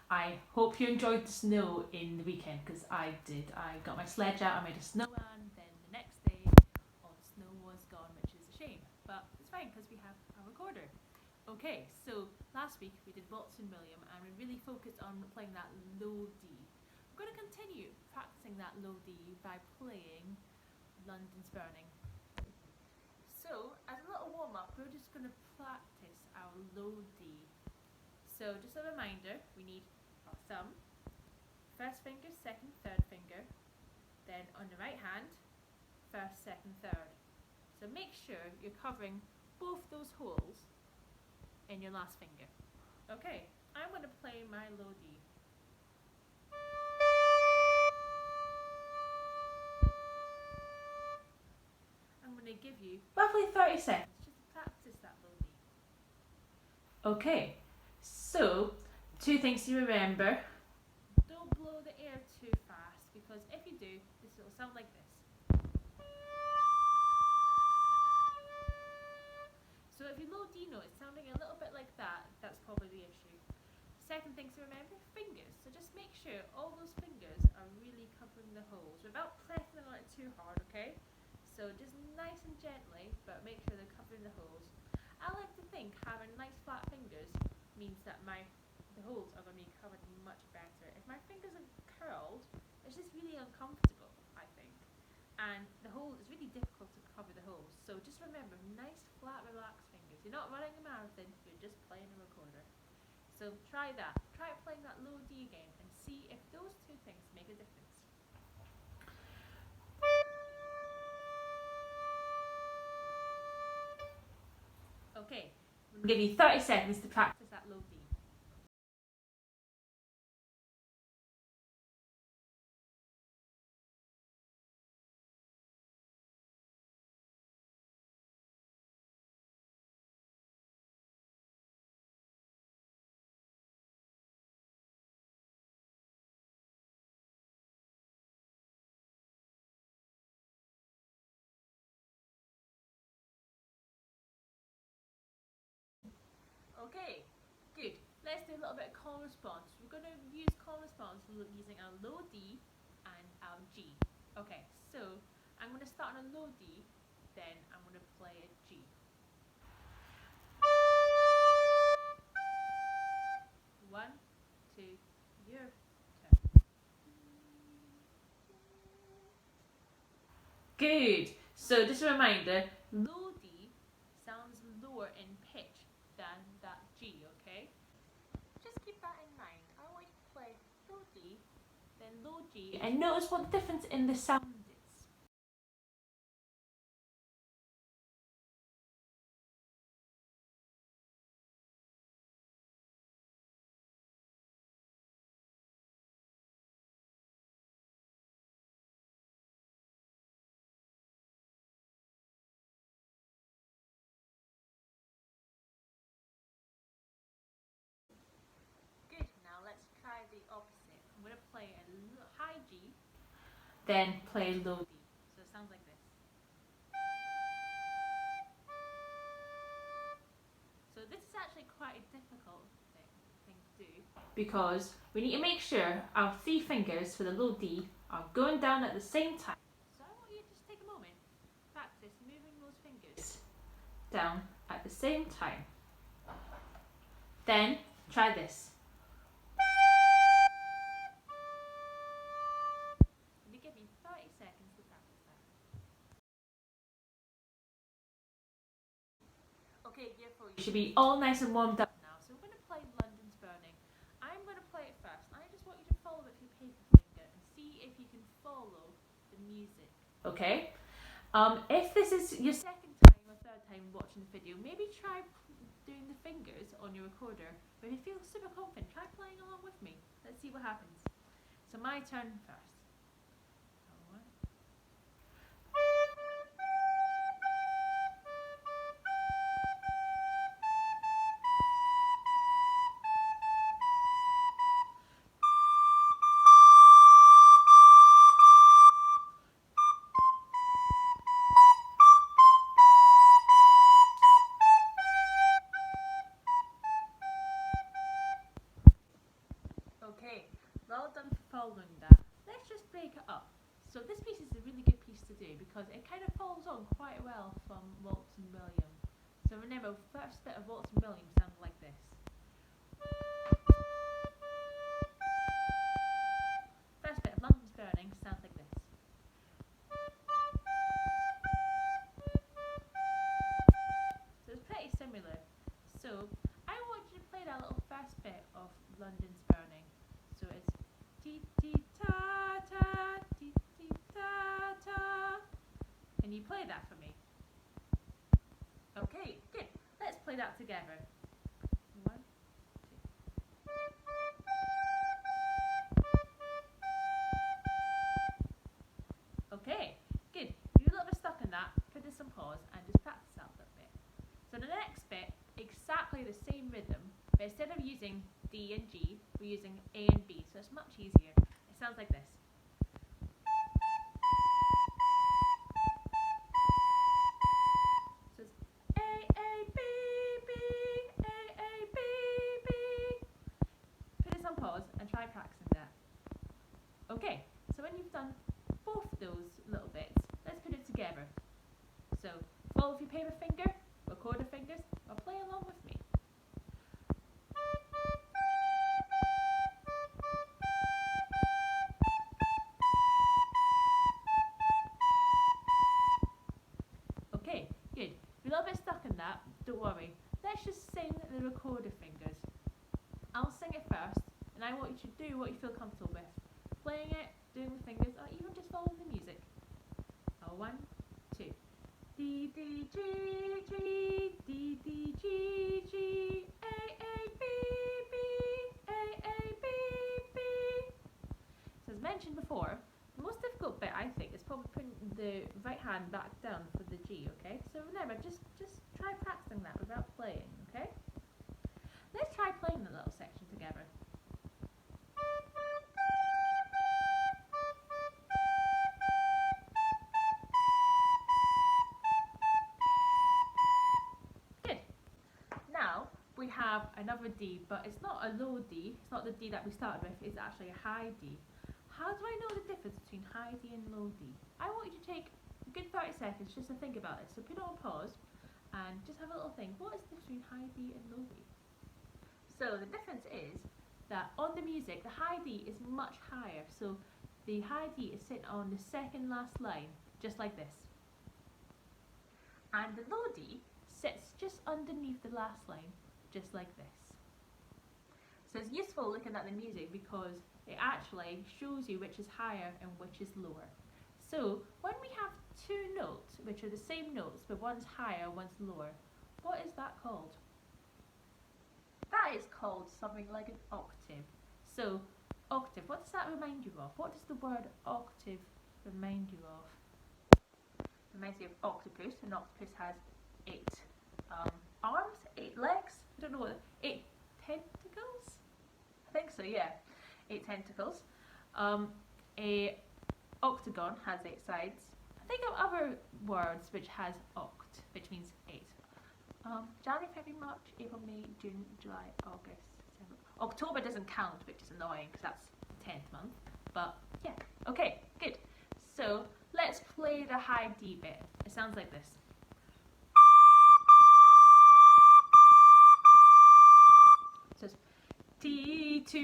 I hope you enjoyed the snow in the weekend, because I did. I got my sledge out, I made a snowman, then the next day all the snow was gone, which is a shame. But it's fine because we have a recorder. Okay, so last week we did Waltz and William and we really focused on playing that low D. We're going to continue practicing that low D by playing London's Burning. So, as a little warm-up, we're just going to practice our low D. So, just a reminder, we need our thumb, first finger, second, third finger, then on the right hand, first, second, third. So make sure you're covering both those holes in your last finger. Okay, I'm going to play my low D. I'm going to give you roughly 30 seconds just to practice that low D. Okay, so 2 things to remember. Don't blow the air too fast, because if you do, this will sound like this. So if your low D note is sounding a little bit like that, that's probably the issue. Second thing to remember, fingers. So just make sure all those fingers are really covering the holes without pressing on it too hard, okay? So just nice and gently, but make sure they're covering the holes. I like to think having nice flat fingers means that the holes are going to be covered much better. If my fingers are curled, it's just really uncomfortable, I think. And the hole is really difficult to cover the holes. So just remember, nice, flat, relaxed fingers. You're not running a marathon, you're just playing a recorder. So try that. Try playing that low D again and see if those 2 things make a difference. Okay, I'm going to give you 30 seconds to practice that low D. Okay, good. Let's do a little bit of call response. We're going to use call response using our low D and our G. Okay, so I'm going to start on a low D, then I'm going to play a G. 1, 2, your turn. Good. So just a reminder, low D sounds lower in pitch than that G, okay? Just keep that in mind. I always play low D, then low G, and notice what the difference in the sound is. Good. Now let's try the opposite. I'm going to play a high G, then play low D. So it sounds like this. So this is actually quite a difficult thing to do, because we need to make sure our 3 fingers for the low D are going down at the same time. So I want you to just take a moment, practice moving those fingers down at the same time. Then try this. Let me give you 30 seconds to practice that. Okay, year 4, you should be all nice and warmed up now. So we're going to play London's Burning. I'm going to play it first. I just want you to follow with your paper finger and see if you can follow the music. Okay? If this is your second time or third time watching the video, maybe try doing the fingers on your recorder. But if you feel super confident, try playing along with me. Let's see what happens. So my turn first. because it kind of follows on quite well from Waltz and William. So remember, first bit of Waltz and William sounds like this. First bit of London's Burning sounds like this. So it's pretty similar. So I want you to play that little first bit of London's Burning. So it's tee tee ta ta, tee tee ta ta. Can you play that for me? Okay, good. Let's play that together. 1, 2. Okay, good. You're a little bit stuck in that. Put this on pause and just practice that a little bit. So the next bit, exactly the same rhythm, but instead of using D and G, we're using A and B, so it's much easier. It sounds like this. So it's A, A, B, B, A, A, B, B. Put this on pause and try practicing that. Okay, so when you've done both those little bits, let's put it together. So follow with your paper finger, recorder fingers, or play along with me. Okay, good. If you're a little bit stuck in that, don't worry. Let's just sing the recorder fingers. I'll sing it first, and I want you to do what you feel comfortable with. Playing it, doing the fingers, or even just following the music. 1, 2. D, D, G, G, D, D, G, G, A, A, B, B, A, A, B, B. So as mentioned before, the most difficult bit I think is probably putting the right hand back down for the G, okay? So remember, just try practicing that without playing, okay? Let's try playing the little section together. We have another D, but it's not a low D, it's not the D that we started with, it's actually a high D. How do I know the difference between high D and low D? I want you to take a good 30 seconds just to think about it. So put it on pause and just have a little think. What is the difference between high D and low D? So the difference is that on the music, the high D is much higher. So the high D is sitting on the second last line, just like this. And the low D sits just underneath the last line, just like this. So it's useful looking at the music because it actually shows you which is higher and which is lower. So when we have two notes which are the same notes but one's higher, one's lower, what is that called? That is called something like an octave. So octave, what does that remind you of? What does the word octave remind you of? It reminds you of octopus. An octopus has 8 arms, 8 legs, I don't know what, 8 tentacles? I think so, yeah, 8 tentacles. A octagon has 8 sides. I think of other words which has oct, which means 8. January, February, March, April, May, June, July, August, September. October doesn't count, which is annoying because that's the 10th month. But yeah, okay, good. So let's play the high D bit. It sounds like this. So it's T2,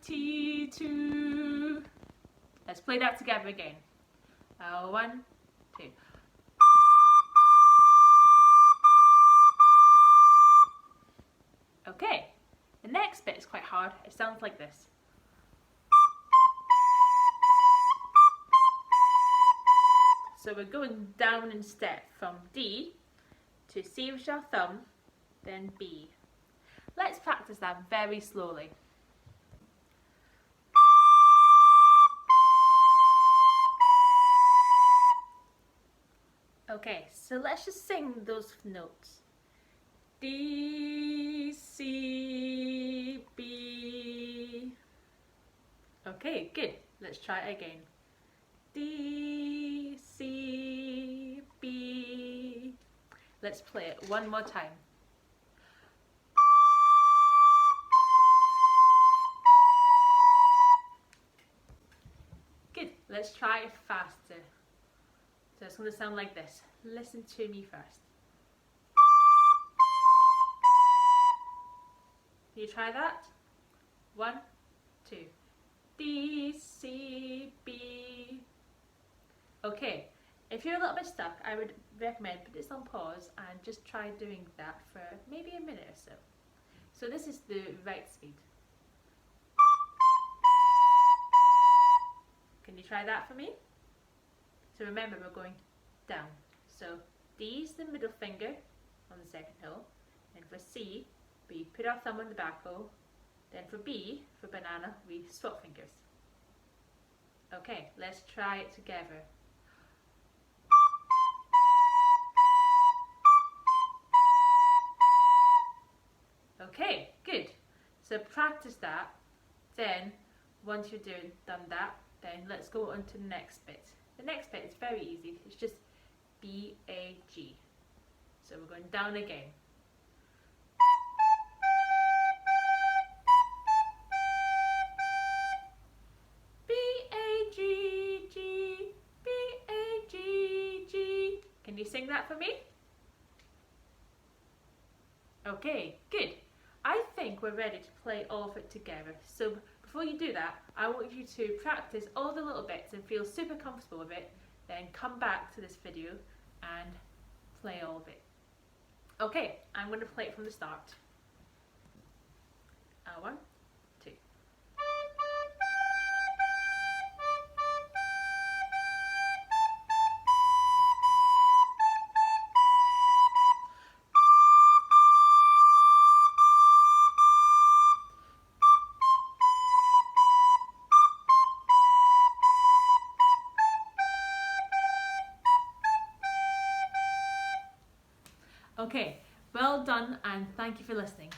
T2. Let's play that together again. 1, 2. Okay, the next bit is quite hard. It sounds like this. So we're going down in step from D to C with your thumb, then B. Let's practice that very slowly. Okay, so let's just sing those notes. D, C, B. Okay, good. Let's try it again. D, C, B. Let's play it one more time. Good. Let's try it faster. So it's going to sound like this. Listen to me first. Can you try that? 1, 2. D, C, B. Okay, if you're a little bit stuck, I would recommend put this on pause and just try doing that for maybe a minute or so. So this is the right speed. Can you try that for me? So remember, we're going down. So D is the middle finger on the second hill, and for C, we put our thumb on the back bow. Then for B, for banana, we swap fingers. Okay, let's try it together. Okay, good. So practice that. Then, once you're done that, then let's go on to the next bit. The next bit is very easy. It's just B, A, G. So we're going down again. B, A, G, G, B, A, G, G. Can you sing that for me? Okay, good. I think we're ready to play all of it together. So before you do that, I want you to practice all the little bits and feel super comfortable with it. Then come back to this video and play all of it. Okay, I'm going to play it from the start. 1, 2. Okay, well done and thank you for listening.